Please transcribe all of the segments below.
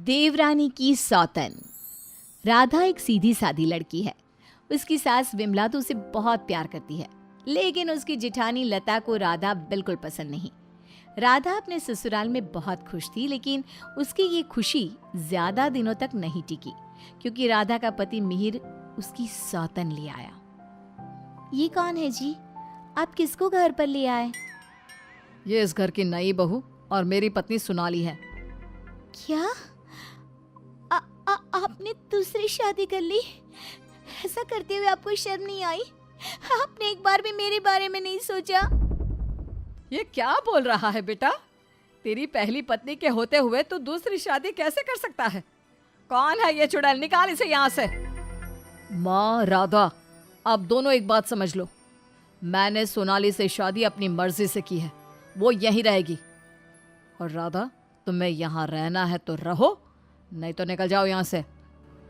देवरानी की सौतन। राधा एक सीधी सादी लड़की है। उसकी सास विमला तो उसे बहुत प्यार करती है, लेकिन उसकी जिठानी लता को राधा बिल्कुल पसंद नहीं। राधा अपने ससुराल में बहुत खुश थी, लेकिन उसकी ये खुशी ज्यादा दिनों तक नहीं टिकी, क्योंकि राधा का पति मिहिर उसकी सौतन ले आया। ये कौन है जी? आप किसको घर पर ले आए? ये इस घर की नई बहू और मेरी पत्नी सोनाली है। क्या आपने दूसरी शादी कर ली? ऐसा करते हुए आपको शर्म नहीं आई? आपने एक बार भी मेरे बारे में नहीं सोचा? ये क्या बोल रहा है बेटा? तेरी पहली पत्नी के होते हुए तू दूसरी शादी कैसे कर सकता है? कौन है ये चुड़ैल? निकाल इसे यहाँ से। माँ राधा, आप दोनों एक बात समझ लो, मैंने सोनाली से शादी अपनी मर्जी से की है, वो यहीं रहेगी। और राधा, तुम्हें यहाँ रहना है तो रहो, नहीं तो निकल जाओ यहाँ से।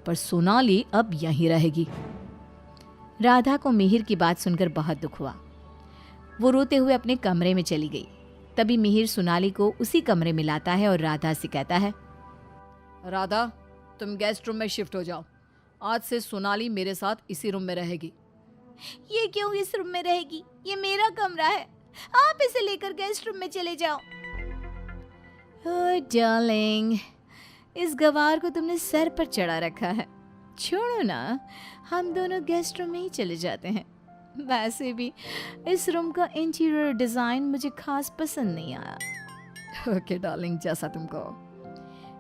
पर सोनाली अब यहीं रहेगी। राधा को मिहिर की बात सुनकर बहुत दुख हुआ। वो रोते हुए अपने कमरे में चली गई। तभी मिहिर सोनाली को उसी कमरे में लाता है और राधा से कहता है, राधा, तुम गेस्ट रूम में शिफ्ट हो जाओ। आज से सोनाली मेरे साथ इसी रूम में रहेगी। ये क्यों इस रूम में रहेगी? ये मेरा कमरा है, आप इसे लेकर गेस्ट रूम में चले जाओ। ओह डार्लिंग, इस गवार को तुमने सर पर चढ़ा रखा है। छोड़ो ना, हम दोनों गेस्ट रूम में ही चले जाते हैं। वैसे भी इस रूम का इंटीरियर डिजाइन मुझे खास पसंद नहीं आया। ओके डार्लिंग, जैसा तुम कहो।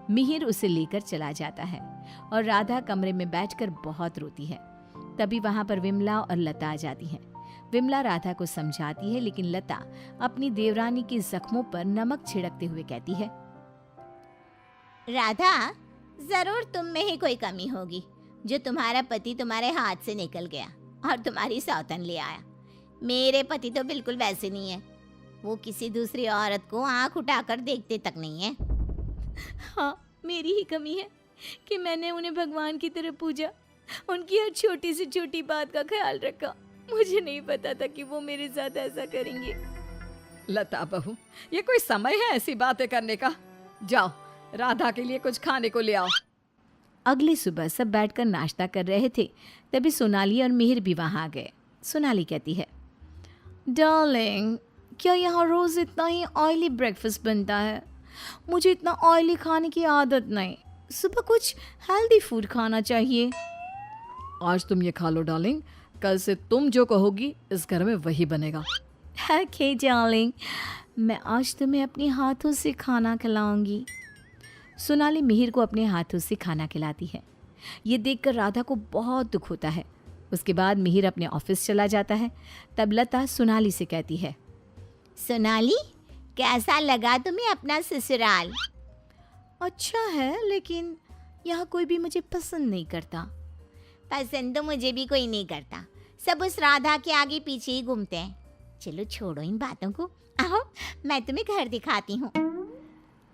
मिहिर उसे लेकर चला जाता है और राधा कमरे में बैठकर बहुत रोती है। तभी वहां पर विमला और लता आ जाती हैं। विमला राधा को समझाती है, लेकिन लता अपनी देवरानी के जख्मों पर नमक छिड़कते हुए कहती है, राधा, जरूर तुम में ही कोई कमी होगी जो तुम्हारा पति तुम्हारे हाथ से निकल गया और तुम्हारी सौतन ले आया। मेरे पति तो बिल्कुल वैसे नहीं है, वो किसी दूसरी औरत को आंख उठाकर देखते तक नहीं है। हाँ, मेरी ही कमी है कि मैंने उन्हें भगवान की तरह पूजा, उनकी हर छोटी से छोटी बात का ख्याल रखा। मुझे नहीं पता था कि वो मेरे साथ ऐसा करेंगे। लता बहू, ये कोई समय है ऐसी बातें करने का? जाओ, राधा के लिए कुछ खाने को ले आओ। अगली सुबह सब बैठकर नाश्ता कर रहे थे, तभी सोनाली और मिहिर भी वहां आ गए। सोनाली कहती है, डार्लिंग, क्या यहाँ रोज इतना ही ऑयली ब्रेकफास्ट बनता है? मुझे इतना ऑयली खाने की आदत नहीं, सुबह कुछ हेल्दी फूड खाना चाहिए। आज तुम ये खा लो डार्लिंग, कल से तुम जो कहोगी इस घर में वही बनेगा। ओके डार्लिंग, मैं आज तुम्हें अपने हाथों से खाना खिलाऊंगी। सोनाली मिहिर को अपने हाथों से खाना खिलाती है। ये देखकर राधा को बहुत दुख होता है। उसके बाद मिहिर अपने ऑफिस चला जाता है। तब लता सोनाली से कहती है, सोनाली, कैसा लगा तुम्हें अपना ससुराल? अच्छा है, लेकिन यहाँ कोई भी मुझे पसंद नहीं करता। पसंद तो मुझे भी कोई नहीं करता, सब उस राधा के आगे पीछे ही घूमते हैं। चलो छोड़ो इन बातों को, आओ मैं तुम्हें घर दिखाती हूँ।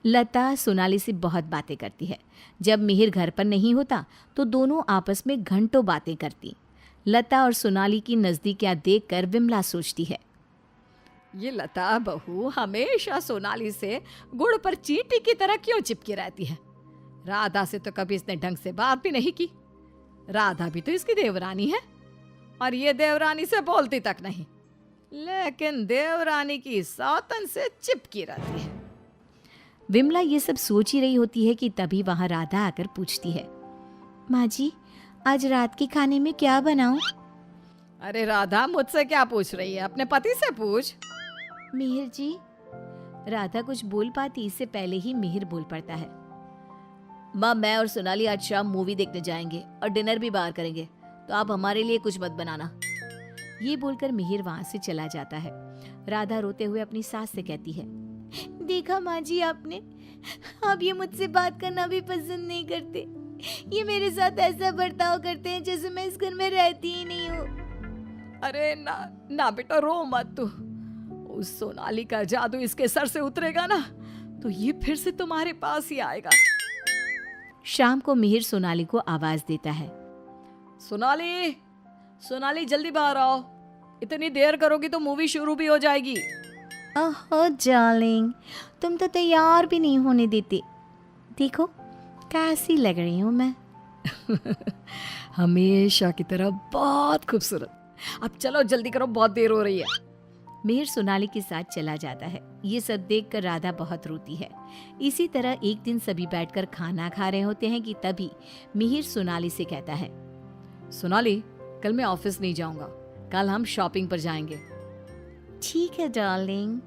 लता सोनाली से बहुत बातें करती है। जब मिहिर घर पर नहीं होता तो दोनों आपस में घंटों बातें करती। लता और सोनाली की नज़दीकियाँ देखकर विमला सोचती है, ये लता बहू हमेशा सोनाली से गुड़ पर चींटी की तरह क्यों चिपकी रहती है? राधा से तो कभी इसने ढंग से बात भी नहीं की। राधा भी तो इसकी देवरानी है और ये देवरानी से बोलती तक नहीं, लेकिन देवरानी की सौतन से चिपकी रहती है। विमला ये सब सोच ही रही होती है कि तभी वहां राधा आकर पूछती है, माँ जी, आज रात के खाने में क्या बनाऊं? अरे राधा, मुझसे क्या पूछ रही है? अपने पति से पूछ। मिहिर जी। राधा कुछ बोल पाती, इससे पहले ही मिहिर बोल पड़ता है, माँ, मैं और सोनाली आज शाम मूवी देखने जाएंगे और डिनर भी बाहर करेंगे, तो आप हमारे लिए कुछ मत बनाना। ये बोलकर मिहिर वहां से चला जाता है। राधा रोते हुए अपनी सास से कहती है, देखा माँ जी आपने, आप ये मुझसे बात करना भी पसंद नहीं करते। ये मेरे साथ ऐसा बर्ताव करते हैं जैसे मैं इस घर में रहती ही नहीं हूँ। अरे ना ना बेटा, रो मत तू। उस सोनाली का जादू इसके सर से उतरेगा ना तो ये फिर से तुम्हारे पास ही आएगा। शाम को मिहिर सोनाली को आवाज देता है, सोनाली, सोनाली जल्दी बाहर आओ, इतनी देर करोगी तो मूवी शुरू भी हो जाएगी। ओहो डार्लिंग, तुम तो तैयार भी नहीं होने देते। देखो कैसी लग रही हूँ मैं? हमेशा की तरह बहुत खूबसूरत। अब चलो जल्दी करो, बहुत देर हो रही है। मिहिर सोनाली के साथ चला जाता है। ये सब देखकर राधा बहुत रोती है। इसी तरह एक दिन सभी बैठकर खाना खा रहे होते हैं कि तभी मिहिर सोनाली से कहता है, सोनाली, कल मैं ऑफिस नहीं जाऊंगा, कल हम शॉपिंग पर जाएंगे। ठीक है डार्लिंग।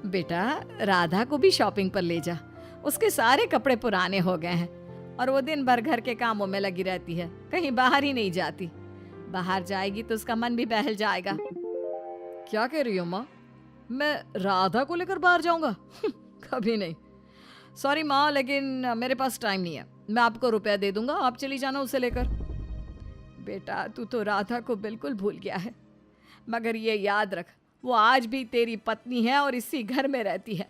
बेटा, राधा को भी शॉपिंग पर ले जा, उसके सारे कपड़े पुराने हो गए हैं और वो दिन भर घर के कामों में लगी रहती है, कहीं बाहर ही नहीं जाती। बाहर जाएगी तो उसका मन भी बहल जाएगा। क्या कह रही हो माँ? मैं राधा को लेकर बाहर जाऊंगा? कभी नहीं। सॉरी माँ, लेकिन मेरे पास टाइम नहीं है। मैं आपको रुपया दे दूंगा, आप चली जाना उसे लेकर। बेटा, तू तो राधा को बिल्कुल भूल गया है, मगर ये याद रख, वो आज भी तेरी पत्नी है और इसी घर में रहती है।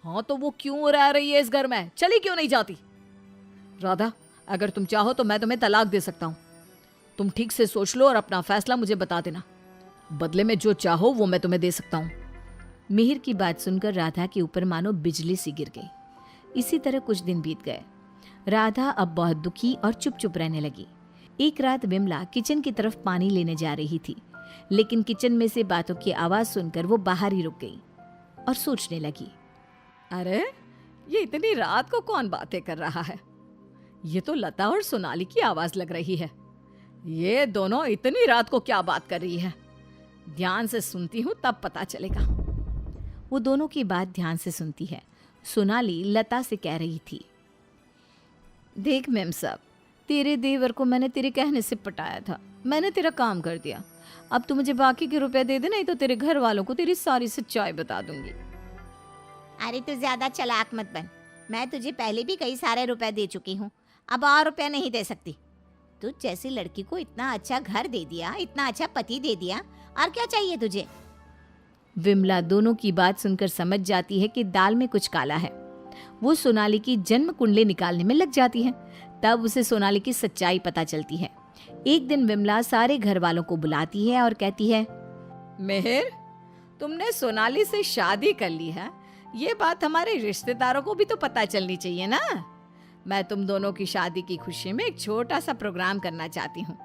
हाँ तो वो क्यों रह रही है इस घर में? चली क्यों नहीं जाती? राधा, अगर तुम चाहो तो मैं तुम्हें तलाक दे सकता हूँ। तुम ठीक से सोच लो और अपना फैसला मुझे बता देना। बदले में जो चाहो वो मैं तुम्हें दे सकता हूँ। मिहिर की बात सुनकर राधा के ऊपर मानो बिजली सी गिर गई। इसी तरह कुछ दिन बीत गए। राधा अब बहुत दुखी और चुप चुप रहने लगी। एक रात विमला किचन की तरफ पानी लेने जा रही थी, लेकिन किचन में से बातों की आवाज सुनकर वो बाहर ही रुक गई और सोचने लगी, अरे ये इतनी रात को कौन बातें कर रहा है? ये तो लता और सोनाली की आवाज लग रही है। ये दोनों इतनी रात को क्या बात कर रही है? ध्यान से सुनती हूँ तब पता चलेगा। वो दोनों की बात ध्यान से सुनती है। सोनाली लता से कह रही थी, देख मेम साहब, तेरे देवर को मैंने तेरे कहने से पटाया था, मैंने तेरा काम कर दिया। अब तू मुझे बाकी के रुपए दे दे, नहीं तो तेरे घर वालों को तेरी सारी सच्चाई बता दूंगी। अरे तू ज्यादा चालाक मत बन, मैं तुझे पहले भी कई सारे रुपए दे चुकी हूँ, अब और रुपया नहीं दे सकती। तू जैसी लड़की को इतना अच्छा घर दे दिया, इतना अच्छा पति दे दिया, और क्या चाहिए तुझे? विमला दोनों की बात सुनकर समझ जाती है कि दाल में कुछ काला है। वो सोनाली की जन्म कुंडली निकालने में लग जाती है। तब उसे सोनाली की सच्चाई पता चलती है। एक दिन विमला सारे घर वालों को बुलाती है और कहती है, मेहर, तुमने सोनाली से शादी कर ली है, ये बात हमारे रिश्तेदारों को भी तो पता चलनी चाहिए ना। मैं तुम दोनों की शादी की खुशी में एक छोटा सा प्रोग्राम करना चाहती हूँ,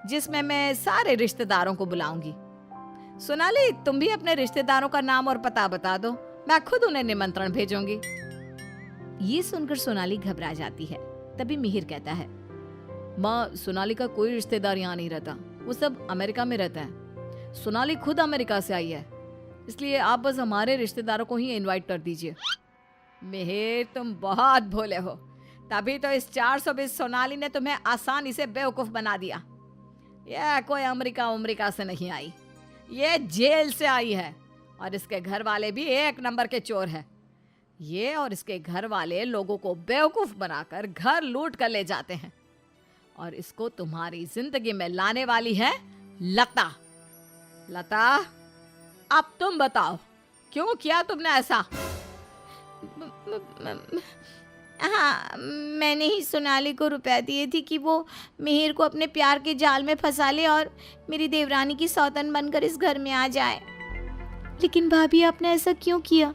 जिसमें मैं सारे रिश्तेदारों को बुलाऊंगी। सोनाली, तुम भी अपने रिश्तेदारों का नाम और पता बता दो, मैं खुद उन्हें निमंत्रण भेजूंगी। ये सुनकर सोनाली घबरा जाती है। तभी मिहिर कहता है, माँ, सोनाली का कोई रिश्तेदार यहाँ नहीं रहता, वो सब अमेरिका में रहता है। सोनाली खुद अमेरिका से आई है, इसलिए आप बस हमारे रिश्तेदारों को ही इनवाइट कर दीजिए। मिहिर, तुम बहुत भोले हो, तभी तो इस 420 सोनाली ने तुम्हें आसानी से बेवकूफ बना दिया। यह कोई अमेरिका से नहीं आई, ये जेल से आई है, और इसके घर वाले भी एक नंबर के चोर हैं। ये और इसके घर वाले लोगों को बेवकूफ बनाकर घर लूट कर ले जाते हैं, और इसको तुम्हारी जिंदगी में लाने वाली है लता। लता, अब तुम बताओ, क्यों किया तुमने ऐसा? हाँ, मैंने ही सोनाली को रुपया दिए थी कि वो मिहिर को अपने प्यार के जाल में फंसा ले और मेरी देवरानी की सौतन बनकर इस घर में आ जाए। लेकिन भाभी, आपने ऐसा क्यों किया?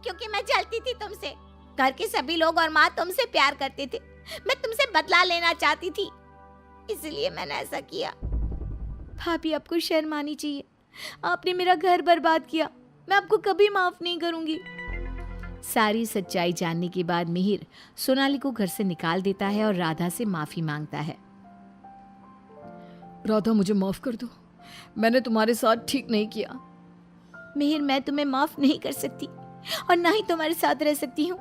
क्योंकि मैं जलती थी तुमसे। घर के सभी लोग और माँ तुमसे प्यार करते थे, मैं तुमसे बदला लेना चाहती थी, इसलिए मैंने ऐसा किया। भाभी, आपको शर्म आनी चाहिए। आपने मेरा घर बर्बाद किया, मैं आपको कभी माफ नहीं करूंगी। सारी सच्चाई जानने के बाद मिहिर सोनाली को घर से निकाल देता है और राधा से माफी मांगता है। राधा, मुझे माफ कर दो, मैंने तुम्हारे साथ ठीक नहीं किया। मिहिर, मैं तुम्हें माफ नहीं कर सकती और ना ही तुम्हारे साथ रह सकती हूँ।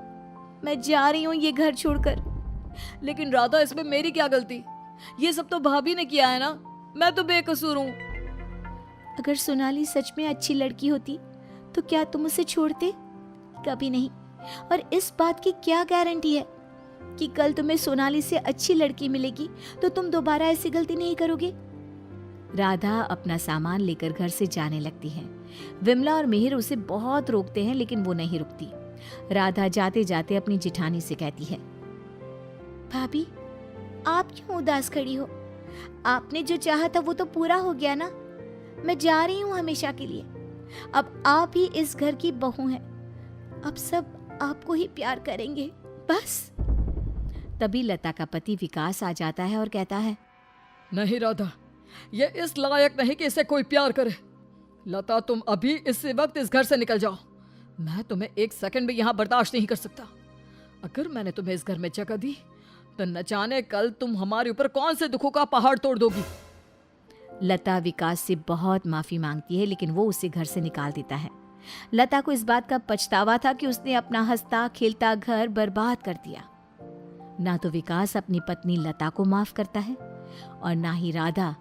मैं जा रही हूँ ये घर छोड़कर। लेकिन राधा, इसमें मेरी क्या गलती? ये सब तो भाभी ने किया है ना, मैं तो बेकसूर हूँ। अगर सोनाली सच में अच्छी लड़की होती तो क्या तुम उसे छोड़ते? कभी नहीं। और इस बात की क्या गारंटी है कि कल तुम्हें सोनाली से अच्छी लड़की मिलेगी तो तुम दोबारा ऐसी गलती नहीं करोगे? राधा अपना सामान लेकर घर से जाने लगती है। विमला और मिहिर उसे बहुत रोकते हैं, लेकिन वो नहीं रुकती। राधा जाते जाते अपनी जिठानी से कहती है, भाभी, आप क्यों उदास खड़ी हो? आपने जो चाहा था वो तो पूरा हो गया ना। मैं जा रही हूँ हमेशा के लिए। अब आप ही इस घर की बहू हैं। अब सब आपको ही प्यार करेंगे, बस। तभी लता का पति विकास आ जाता है और कहता है, नहीं राधा, ये इस लायक नहीं कि इसे कोई प्यार करे। लता, तुम अभी इसी वक्त इस घर से निकल जाओ। मैं तुम्हें एक सेकंड भी यहाँ बर्दाश्त नहीं कर सकता। अगर मैंने तुम्हें इस घर में जगह दी तो न जाने कल तुम हमारे ऊपर कौन से दुखों का पहाड़ तोड़ दोगी। लता विकास से बहुत माफी मांगती है, लेकिन वो उसे घर से निकाल देता है। लता को इस बात का पछतावा था कि उसने अपना हंसता खेलता घर बर्बाद कर दिया। ना तो विकास अपनी पत्नी लता को माफ करता है और ना ही राधा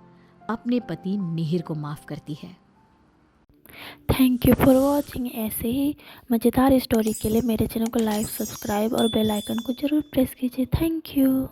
अपने पति मिहिर को माफ करती है। Thank you for watching. ऐसे ही मज़ेदार स्टोरी के लिए मेरे चैनल को लाइक, सब्सक्राइब और बेल आइकन को ज़रूर प्रेस कीजिए। Thank you.